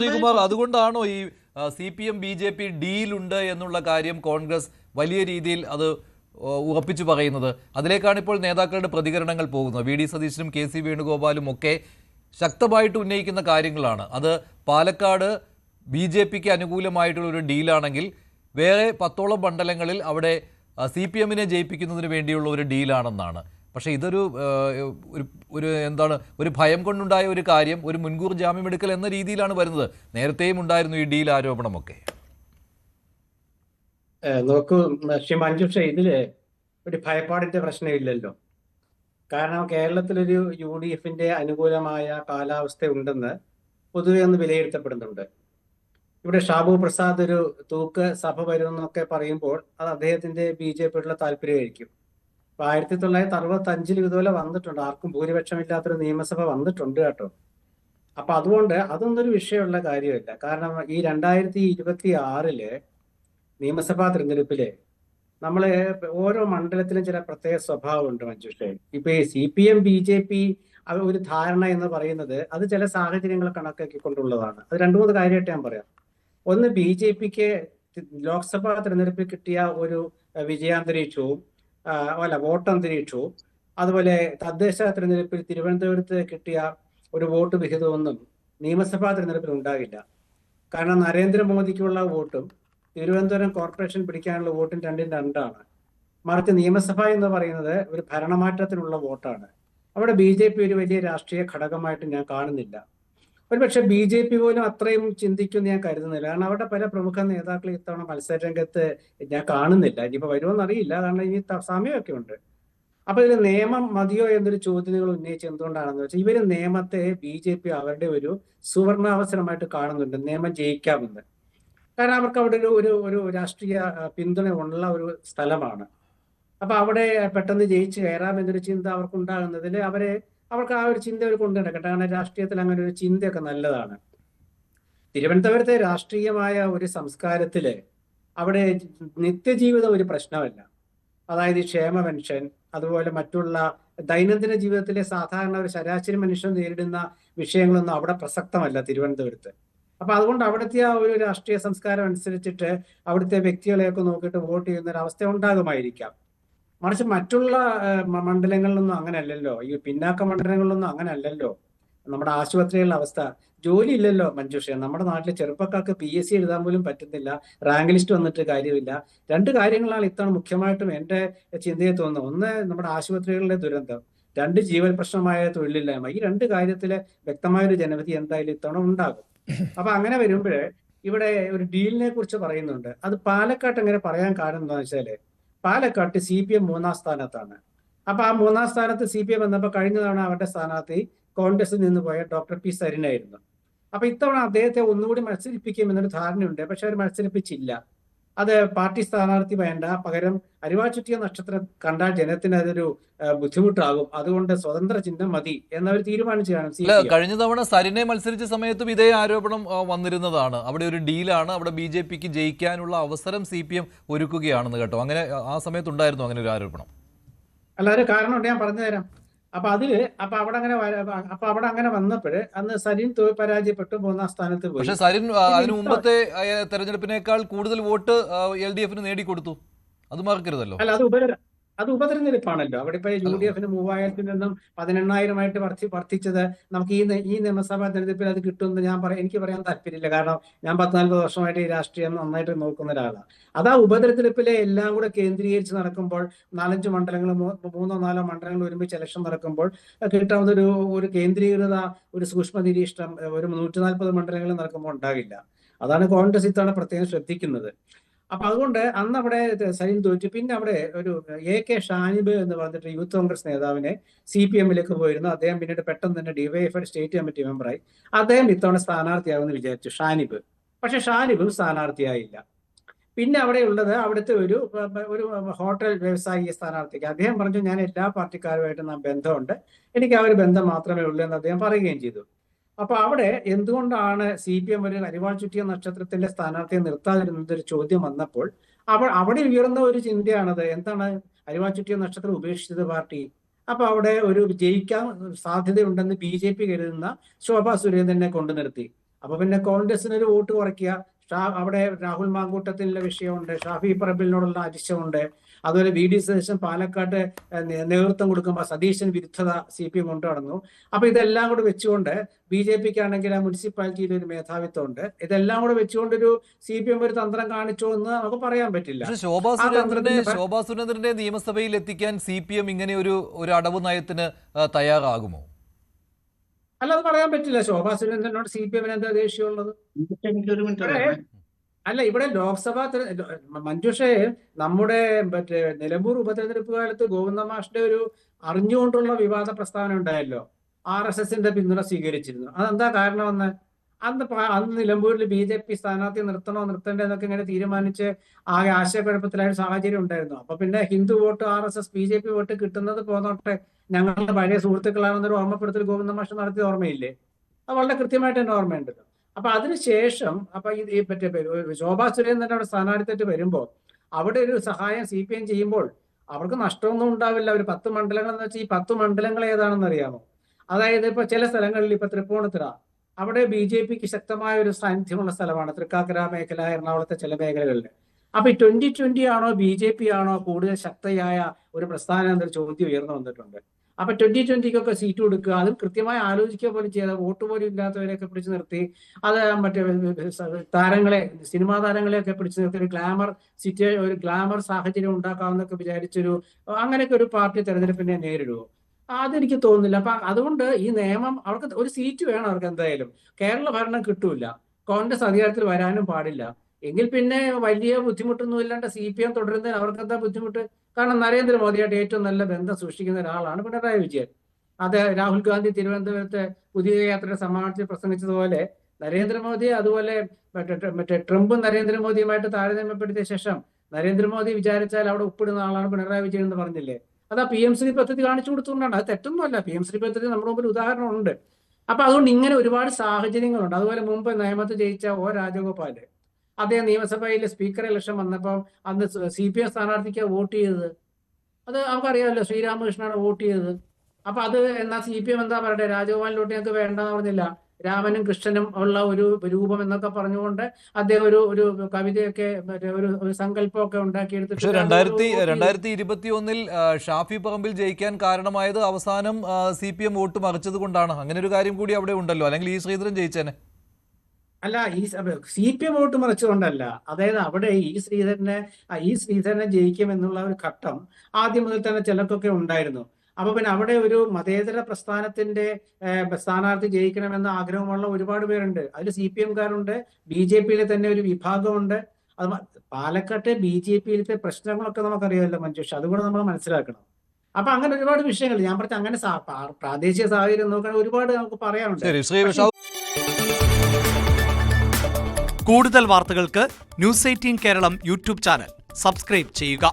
ശ്രീകുമാർ, അതുകൊണ്ടാണോ ഈ CPM BJP ഡീലുണ്ട് എന്നുള്ള കാര്യം കോൺഗ്രസ് വലിയ രീതിയിൽ അത് ഉറപ്പിച്ചു പറയുന്നത്? അതിലേക്കാണ് ഇപ്പോൾ നേതാക്കളുടെ പ്രതികരണങ്ങൾ പോകുന്നത്. VD സതീശനും KC വേണുഗോപാലും ഒക്കെ ശക്തമായിട്ട് ഉന്നയിക്കുന്ന കാര്യങ്ങളാണ് അത്. പാലക്കാട് BJPക്ക് അനുകൂലമായിട്ടുള്ള ഒരു ഡീലാണെങ്കിൽ വേറെ 10ഓളം മണ്ഡലങ്ങളിൽ അവിടെ CPMനെ ജയിപ്പിക്കുന്നതിന് വേണ്ടിയുള്ള ഒരു ഡീലാണെന്നാണ്. പക്ഷേ ഇതൊരു എന്താണ്, ഒരു ഭയം കൊണ്ടുണ്ടായ ഒരു കാര്യം, ഒരു മുൻകൂർ ജാമ്യമെടുക്കൽ എന്ന രീതിയിലാണ് വരുന്നത്. നേരത്തെയും ഉണ്ടായിരുന്നു ഈ ഡീൽ ആരോപണമൊക്കെ. നോക്കൂ ശ്രീ മഞ്ജുഷ, ഇതില് ഒരു ഭയപ്പാടിന്റെ പ്രശ്നമില്ലല്ലോ. കാരണം കേരളത്തിലൊരു UDFന്റെ അനുകൂലമായ കാലാവസ്ഥ ഉണ്ടെന്ന് പൊതുവെ ഒന്ന് വിലയിരുത്തപ്പെടുന്നുണ്ട്. ഇവിടെ ഷാബു പ്രസാദ് ഒരു തൂക്ക് സഭ വരുമെന്നൊക്കെ പറയുമ്പോൾ അത് അദ്ദേഹത്തിന്റെ BJPയോടുള്ള താല്പര്യമായിരിക്കും. 1965 ഇതുപോലെ വന്നിട്ടുണ്ട്, ആർക്കും ഭൂരിപക്ഷമില്ലാത്തൊരു നിയമസഭ വന്നിട്ടുണ്ട് കേട്ടോ. അപ്പൊ അതുകൊണ്ട് അതൊന്നൊരു വിഷയമുള്ള കാര്യമല്ല. കാരണം ഈ 2026 നിയമസഭാ തെരഞ്ഞെടുപ്പില് നമ്മള് ഓരോ മണ്ഡലത്തിലും ചില പ്രത്യേക സ്വഭാവമുണ്ട് മഞ്ജുഷേ. ഇപ്പൊ ഈ CPM BJP ഒരു ധാരണ എന്ന് പറയുന്നത് അത് ചില സാഹചര്യങ്ങൾ കണക്കാക്കിക്കൊണ്ടുള്ളതാണ്. അത് 2-3 കാര്യമായിട്ട് ഞാൻ പറയാം. ഒന്ന്, BJPക്ക് ലോക്സഭാ തെരഞ്ഞെടുപ്പിൽ കിട്ടിയ ഒരു വിജയാന്തരീക്ഷവും വോട്ടന്തരീക്ഷവും, അതുപോലെ തദ്ദേശ തെരഞ്ഞെടുപ്പിൽ തിരുവനന്തപുരത്ത് കിട്ടിയ ഒരു വോട്ട് വിഹിതമൊന്നും നിയമസഭാ തെരഞ്ഞെടുപ്പിൽ ഉണ്ടാകില്ല. കാരണം നരേന്ദ്രമോദിക്കുള്ള വോട്ടും തിരുവനന്തപുരം കോർപ്പറേഷൻ പിടിക്കാനുള്ള വോട്ടും 2-2 മറിച്ച് നിയമസഭ എന്ന് പറയുന്നത് ഒരു ഭരണമാറ്റത്തിനുള്ള വോട്ടാണ്. അവിടെ BJP ഒരു വലിയ രാഷ്ട്രീയ ഘടകമായിട്ട് ഞാൻ കാണുന്നില്ല. ഒരുപക്ഷെ BJP പോലും അത്രയും ചിന്തിക്കുമെന്ന് ഞാൻ കരുതുന്നില്ല. കാരണം അവിടെ പല പ്രമുഖ നേതാക്കൾ ഇത്തവണ മത്സരരംഗത്ത് ഞാൻ കാണുന്നില്ല. ഇനിയിപ്പോ വരുമോന്ന് അറിയില്ല, കാരണം ഇനി സമയമൊക്കെ ഉണ്ട്. അപ്പൊ ഇതിൽ നിയമം മതിയോ എന്നൊരു ചോദ്യങ്ങൾ ഉന്നയിച്ച് എന്തുകൊണ്ടാണെന്ന് വെച്ചാൽ ഇവര് നിയമത്തെ BJP അവരുടെ ഒരു സുവർണാവസരമായിട്ട് കാണുന്നുണ്ട്, നിയമം ജയിക്കാമെന്ന്. കാരണം അവർക്ക് അവിടെ ഒരു രാഷ്ട്രീയ പിന്തുണ ഉള്ള ഒരു സ്ഥലമാണ്. അപ്പൊ അവിടെ പെട്ടെന്ന് ജയിച്ചു കയറാമെന്നൊരു ചിന്ത അവർക്ക് ഉണ്ടാകുന്നതിൽ അവർക്ക് ആ ഒരു ചിന്ത അവർ കൊണ്ടു നടക്കട്ടെ. കാരണം രാഷ്ട്രീയത്തിൽ അങ്ങനെ ഒരു ചിന്തയൊക്കെ നല്ലതാണ്. തിരുവനന്തപുരത്തെ രാഷ്ട്രീയമായ ഒരു സംസ്കാരത്തില് അവിടെ നിത്യജീവിതം ഒരു പ്രശ്നമല്ല. അതായത് ക്ഷേമ പെൻഷൻ, അതുപോലെ മറ്റുള്ള ദൈനംദിന ജീവിതത്തിലെ സാധാരണ ഒരു ശരാശരി മനുഷ്യൻ നേരിടുന്ന വിഷയങ്ങളൊന്നും അവിടെ പ്രസക്തമല്ല തിരുവനന്തപുരത്ത്. അപ്പൊ അതുകൊണ്ട് അവിടുത്തെ ആ ഒരു രാഷ്ട്രീയ സംസ്കാരം അനുസരിച്ചിട്ട് അവിടുത്തെ വ്യക്തികളെയൊക്കെ നോക്കിയിട്ട് വോട്ട് ചെയ്യുന്ന ഒരു അവസ്ഥ ഉണ്ടാകുമായിരിക്കാം. മറിച്ച് മറ്റുള്ള മണ്ഡലങ്ങളിലൊന്നും അങ്ങനെ അല്ലല്ലോ. ഈ പിന്നാക്ക മണ്ഡലങ്ങളിലൊന്നും അങ്ങനെ അല്ലല്ലോ. നമ്മുടെ ആശുപത്രികളുടെ അവസ്ഥ, ജോലി ഇല്ലല്ലോ മഞ്ജുഷ. നമ്മുടെ നാട്ടിലെ ചെറുപ്പക്കാർക്ക് PSC എഴുതാൻ പോലും പറ്റുന്നില്ല, റാങ്ക് ലിസ്റ്റ് വന്നിട്ട് കാര്യമില്ല. 2 കാര്യങ്ങളാണ് ഇത്തവണ മുഖ്യമായിട്ടും എന്റെ ചിന്തയെ തോന്നുന്നത്. ഒന്ന്, നമ്മുടെ ആശുപത്രികളുടെ ദുരന്തം. 2, ജീവൽ പ്രശ്നമായ തൊഴിലില്ലായ്മ. ഈ 2 കാര്യത്തില് വ്യക്തമായൊരു ജനവിധി എന്തായാലും ഇത്തവണ ഉണ്ടാകും. അപ്പൊ അങ്ങനെ വരുമ്പോഴേ ഇവിടെ ഒരു ഡീലിനെ കുറിച്ച് പറയുന്നുണ്ട്. അത് പാലക്കാട്ട് എങ്ങനെ പറയാൻ കാരണം എന്താണെന്ന് വെച്ചാല് പാലക്കാട്ട് CPM 3-ാം സ്ഥാനത്താണ്. അപ്പൊ ആ 3-ാം സ്ഥാനത്ത് CPM വന്നപ്പോൾ കഴിഞ്ഞ തവണ അവരുടെ സ്ഥാനാർത്ഥി കോൺഗ്രസിൽ നിന്ന് പോയ ഡോക്ടർ P സരിനായിരുന്നു. അപ്പൊ ഇത്തവണ അദ്ദേഹത്തെ ഒന്നുകൂടി മത്സരിപ്പിക്കുമെന്നൊരു ധാരണയുണ്ട്. പക്ഷെ അവർ മത്സരിപ്പിച്ചില്ല. അത് പാർട്ടി സ്ഥാനാർത്ഥി വേണ്ട, പകരം അരിവാൾ ചുറ്റിയ നക്ഷത്രം കണ്ടാൽ ജനത്തിന് അതൊരു ബുദ്ധിമുട്ടാകും, അതുകൊണ്ട് സ്വതന്ത്ര ചിഹ്നം മതി എന്നവർ തീരുമാനിച്ചു കാണും. കഴിഞ്ഞ തവണ സരിനെ മത്സരിച്ച സമയത്തും ഇതേ ആരോപണം വന്നിരുന്നതാണ്. അവിടെ ഒരു ഡീലാണ്, അവിടെ BJPക്ക് ജയിക്കാനുള്ള അവസരം CPM ഒരുക്കുകയാണെന്ന് കേട്ടോ. അങ്ങനെ ആ സമയത്തുണ്ടായിരുന്നു അങ്ങനെ ഒരു ആരോപണം. അല്ലാതെ കാരണമുണ്ട്, ഞാൻ പറഞ്ഞു തരാം. അപ്പൊ അവിടെ അങ്ങനെ വന്നപ്പോൾ അന്ന് സരിൻ പരാജയപ്പെട്ടു, 3-ാം സ്ഥാനത്ത് പോയി. പക്ഷെ സരിൻ അതിനു മുമ്പത്തെ തെരഞ്ഞെടുപ്പിനേക്കാൾ കൂടുതൽ വോട്ട് LDFന് നേടിക്കൊടുത്തു, അത് മറക്കരുതല്ലോ. അല്ല, അത് ഉപതെരഞ്ഞെടുപ്പാണല്ലോ. അവിടെ ഇപ്പൊ UDFന് 3000-ൽ നിന്നും 18,000-ആയിട്ട് വർദ്ധിച്ചത് നമുക്ക് ഈ നിയമസഭാ തെരഞ്ഞെടുപ്പിൽ അത് കിട്ടുമെന്ന് എനിക്ക് പറയാൻ താല്പര്യമില്ല. കാരണം ഞാൻ 40-40 വർഷമായിട്ട് ഈ രാഷ്ട്രീയം നന്നായിട്ട് നോക്കുന്ന ഒരാളാണ്. അതാ ഉപതെരഞ്ഞെടുപ്പിലെ എല്ലാം കൂടെ കേന്ദ്രീകരിച്ച് നടക്കുമ്പോൾ 4-5 മണ്ഡലങ്ങൾ, 3-4 മണ്ഡലങ്ങൾ ഒരുമിച്ച് ഇലക്ഷൻ നടക്കുമ്പോൾ കിട്ടാവുന്ന ഒരു കേന്ദ്രീകൃത ഒരു സൂക്ഷ്മ നിരീക്ഷണം ഒരു 140 മണ്ഡലങ്ങളിൽ നടക്കുമ്പോൾ ഉണ്ടാകില്ല. അതാണ് കോൺഗ്രസ് ഇത്തവണ പ്രത്യേകം ശ്രദ്ധിക്കുന്നത്. അപ്പൊ അതുകൊണ്ട് അന്ന് അവിടെ സരിൻ തോറ്റു. പിന്നെ അവിടെ ഒരു AK ഷാനിബ് എന്ന് പറഞ്ഞിട്ട് യൂത്ത് കോൺഗ്രസ് നേതാവിനെ CPMലേക്ക് പോയിരുന്നു. അദ്ദേഹം പിന്നീട് പെട്ടെന്ന് തന്നെ DYFI സ്റ്റേറ്റ് കമ്മിറ്റി മെമ്പറായി. അദ്ദേഹം ഇത്തവണ സ്ഥാനാർത്ഥിയാകുമെന്ന് വിചാരിച്ചു, ഷാനിബ്. പക്ഷെ ഷാനിബും സ്ഥാനാർത്ഥിയായില്ല. പിന്നെ അവിടുത്തെ ഒരു ഹോട്ടൽ വ്യവസായി സ്ഥാനാർത്ഥിക്ക് അദ്ദേഹം പറഞ്ഞു, ഞാൻ എല്ലാ പാർട്ടിക്കാരുമായിട്ടും ബന്ധമുണ്ട്, എനിക്ക് ആ ഒരു ബന്ധം മാത്രമേ ഉള്ളൂ എന്ന് അദ്ദേഹം പറയുകയും ചെയ്തു. അപ്പൊ അവിടെ എന്തുകൊണ്ടാണ് CPM ഒരു അരിവാൾ ചുറ്റിയ നക്ഷത്രത്തിന്റെ സ്ഥാനാർത്ഥിയെ നിർത്താതിരുന്നതൊരു ചോദ്യം വന്നപ്പോൾ അവിടെ ഉയർന്ന ഒരു ചിന്തയാണത്. എന്താണ് അരിവാൾ ചുറ്റിയ നക്ഷത്രം ഉപേക്ഷിച്ചത് പാർട്ടി? അപ്പൊ അവിടെ ഒരു ജയിക്കാൻ സാധ്യതയുണ്ടെന്ന് BJP കരുതുന്ന ശോഭാ സുരേന്ദ്രനെ കൊണ്ടു നിർത്തി. അപ്പൊ പിന്നെ കോൺഗ്രസിന് ഒരു വോട്ട് കുറയ്ക്കുക. അവിടെ രാഹുൽ മാങ്കൂട്ടത്തിലുള്ള വിഷയമുണ്ട്, ഷാഫി പറമ്പിലിനോടുള്ള അരിശമുണ്ട്, അതുപോലെ വി ഡി സതീശൻ പാലക്കാട്ട് നേതൃത്വം കൊടുക്കുമ്പോൾ സതീശൻ വിരുദ്ധത CPM കൊണ്ടു നടന്നു. അപ്പൊ ഇതെല്ലാം കൂടെ വെച്ചുകൊണ്ട് BJPക്ക് ആണെങ്കിൽ ആ മുനിസിപ്പാലിറ്റിയിൽ ഒരു മേധാവിത്വം ഉണ്ട്. ഇതെല്ലാം കൂടെ വെച്ചുകൊണ്ടൊരു CPM ഒരു തന്ത്രം കാണിച്ചോ എന്ന് നമുക്ക് പറയാൻ പറ്റില്ല. പക്ഷേ ശോഭാ സുരേന്ദ്രനെ നിയമസഭയിൽ എത്തിക്കാൻ CPM ഇങ്ങനെ ഒരു അടവ് നയത്തിന് തയ്യാറാകുമോ? അല്ല, അത് പറയാൻ പറ്റില്ല. ശോഭാ സുരേന്ദ്രനോട് CPM-ന് എന്താ ദേഷ്യമുള്ളത്? അല്ല, ഇവിടെ മഞ്ജുഷേ, നമ്മുടെ മറ്റേ നിലമ്പൂർ ഉപതെരഞ്ഞെടുപ്പ് കാലത്ത് ഗോവിന്ദ മാഷിന്റെ ഒരു അറിഞ്ഞുകൊണ്ടുള്ള വിവാദ പ്രസ്താവന ഉണ്ടായല്ലോ, RSSന്റെ പിന്തുണ സ്വീകരിച്ചിരുന്നു. അതെന്താ കാരണമെന്ന്? അന്ന് നിലമ്പൂരിൽ BJP സ്ഥാനാർത്ഥി നിർത്തണോ നിർത്തണ്ടേ എന്നൊക്കെ ഇങ്ങനെ തീരുമാനിച്ച് ആകെ ആശയക്കുഴപ്പത്തിലായ സാഹചര്യം ഉണ്ടായിരുന്നു. അപ്പൊ പിന്നെ Hindu vote RSS BJP vote കിട്ടുന്നത് പോന്നോട്ടെ, ഞങ്ങളുടെ പഴയ സുഹൃത്തുക്കളാണെന്നൊരു ഓർമ്മപ്പെടുത്തൽ ഗോവിന്ദ മാഷ് നടത്തിയ ഓർമ്മയില്ലേ? അത് വളരെ കൃത്യമായിട്ട് തന്നെ ഓർമ്മയുണ്ടല്ലോ. അപ്പൊ അതിനുശേഷം ഈ മറ്റേ ശോഭാ സുരേന്ദ്രൻ അവിടെ സ്ഥാനാർത്ഥിയായിട്ട് വരുമ്പോൾ അവിടെ ഒരു സഹായം CPM ചെയ്യുമ്പോൾ അവർക്ക് നഷ്ടമൊന്നും ഉണ്ടാവില്ല. ഒരു 10 മണ്ഡലങ്ങൾ എന്ന് വെച്ചാൽ ഈ 10 മണ്ഡലങ്ങൾ ഏതാണെന്ന് അറിയാമോ? അതായത് ഇപ്പൊ ചില സ്ഥലങ്ങളിൽ, ഇപ്പൊ തൃപ്പൂണിത്തുറ, അവിടെ BJPക്ക് ശക്തമായ ഒരു സാന്നിധ്യമുള്ള സ്ഥലമാണ്. തൃക്കാക്കര മേഖല, എറണാകുളത്തെ ചില മേഖലകളിൽ. അപ്പൊ ഈ 2020 ആണോ BJP ആണോ കൂടുതൽ ശക്തയായ ഒരു പ്രസ്ഥാനം എന്നൊരു ചോദ്യം ഉയർന്നു വന്നിട്ടുണ്ട്. അപ്പൊ 2020-ക്കൊക്കെ സീറ്റ് കൊടുക്കുക, അതും കൃത്യമായി ആലോചിക്കുക പോലും ചെയ്ത, വോട്ട് പോലും ഇല്ലാത്തവരെയൊക്കെ പിടിച്ചു നിർത്തി, അത് മറ്റേ സിനിമാ താരങ്ങളെയൊക്കെ പിടിച്ചു നിർത്തി ഒരു ഗ്ലാമർ സാഹചര്യം ഉണ്ടാക്കാമെന്നൊക്കെ വിചാരിച്ചൊരു അങ്ങനെയൊക്കെ ഒരു പാർട്ടി തെരഞ്ഞെടുപ്പിനെ നേരിടുമോ? അതെനിക്ക് തോന്നുന്നില്ല. അപ്പൊ അതുകൊണ്ട് ഈ നിയമം, അവർക്ക് ഒരു സീറ്റ് വേണം. അവർക്ക് എന്തായാലും കേരള ഭരണം കിട്ടൂല, കോൺഗ്രസ് അധികാരത്തിൽ വരാനും പാടില്ല. എങ്കിൽ പിന്നെ വലിയ ബുദ്ധിമുട്ടൊന്നും ഇല്ലാണ്ട് CPM തുടരുന്നതിന് അവർക്ക് എന്താ ബുദ്ധിമുട്ട്? കാരണം നരേന്ദ്രമോദിയായിട്ട് ഏറ്റവും നല്ല ബന്ധം സൂക്ഷിക്കുന്ന ഒരാളാണ് പിണറായി വിജയൻ. അത് രാഹുൽ ഗാന്ധി തിരുവനന്തപുരത്ത് പുതിയ യാത്രയുടെ സമാപനത്തിൽ പ്രസംഗിച്ചതുപോലെ നരേന്ദ്രമോദി, അതുപോലെ മറ്റേ ട്രംപും നരേന്ദ്രമോദിയുമായിട്ട് താരതമ്യപ്പെടുത്തിയ ശേഷം നരേന്ദ്രമോദി വിചാരിച്ചാൽ അവിടെ ഒപ്പിടുന്ന ആളാണ് പിണറായി വിജയൻ എന്ന് പറഞ്ഞില്ലേ? അത് ആ PM-ശ്രീ പദ്ധതി കാണിച്ചു കൊടുത്തുകൊണ്ടാണ്. അത് തെറ്റൊന്നുമല്ല, PM-ശ്രീ പദ്ധതി നമ്മുടെ മുമ്പിൽ ഉദാഹരണമുണ്ട്. അപ്പൊ അതുകൊണ്ട് ഇങ്ങനെ ഒരുപാട് സാഹചര്യങ്ങളുണ്ട്. അതുപോലെ മുമ്പ് നിയമത്ത് ജയിച്ച രാജഗോപാല്, അദ്ദേഹം നിയമസഭയിൽ സ്പീക്കർ ഇലക്ഷൻ വന്നപ്പോൾ അന്ന് CPM സ്ഥാനാർത്ഥിക്ക് വോട്ട് ചെയ്തത്. അത് നമുക്കറിയാമല്ലോ, ശ്രീരാമകൃഷ്ണനാണ് വോട്ട് ചെയ്തത്. അപ്പൊ അത് എന്നാ CPM എന്താ പറയട്ടെ, രാജഗോപാലിന്റെ വോട്ട് ഞങ്ങൾക്ക് വേണ്ടെന്ന് പറഞ്ഞില്ല, രാമനും കൃഷ്ണനും ഉള്ള ഒരു രൂപം എന്നൊക്കെ പറഞ്ഞുകൊണ്ട് അദ്ദേഹം ഒരു കവിതയൊക്കെ ഒരു സങ്കല്പമൊക്കെ ഉണ്ടാക്കിയെടുത്തിട്ട്. പക്ഷേ 2021 ഷാഫി പറമ്പിൽ ജയിക്കാൻ കാരണമായത് അവസാനം CPM വോട്ട് മറിച്ചത് കൊണ്ടാണ്. അങ്ങനെ ഒരു കാര്യം കൂടി അവിടെ ഉണ്ടല്ലോ, അല്ലെങ്കിൽ ഈ ശ്രീധരൻ ജയിച്ചേനെ. അല്ല, ഈ CPM വോട്ട് മറിച്ചുകൊണ്ടല്ല. അതായത് അവിടെ ഈ ശ്രീധരനെ ജയിക്കും എന്നുള്ള ഒരു ഘട്ടം ആദ്യം മുതൽ തന്നെ ചിലർക്കൊക്കെ ഉണ്ടായിരുന്നു. അപ്പൊ പിന്നെ അവിടെ ഒരു മതേതര പ്രസ്ഥാനത്തിന്റെ സ്ഥാനാർത്ഥി ജയിക്കണമെന്ന ആഗ്രഹമുള്ള ഒരുപാട് പേരുണ്ട്. അതിൽ CPM-കാരുണ്ട്, BJP-യിലെ തന്നെ ഒരു വിഭാഗമുണ്ട്. അത് പാലക്കാട്ടെ BJP-യിലത്തെ പ്രശ്നങ്ങളൊക്കെ നമുക്കറിയാമല്ലോ മഞ്ജുഷ, അതുകൂടെ നമ്മൾ മനസ്സിലാക്കണം. അപ്പൊ അങ്ങനെ ഒരുപാട് വിഷയങ്ങൾ ഞാൻ പറഞ്ഞ, അങ്ങനെ പ്രാദേശിക സാഹചര്യം നോക്കാൻ ഒരുപാട് നമുക്ക് പറയാനുണ്ട്. കൂടുതൽ വാർത്തകൾക്ക് News 18 Keralam YouTube channel subscribe ചെയ്യുക.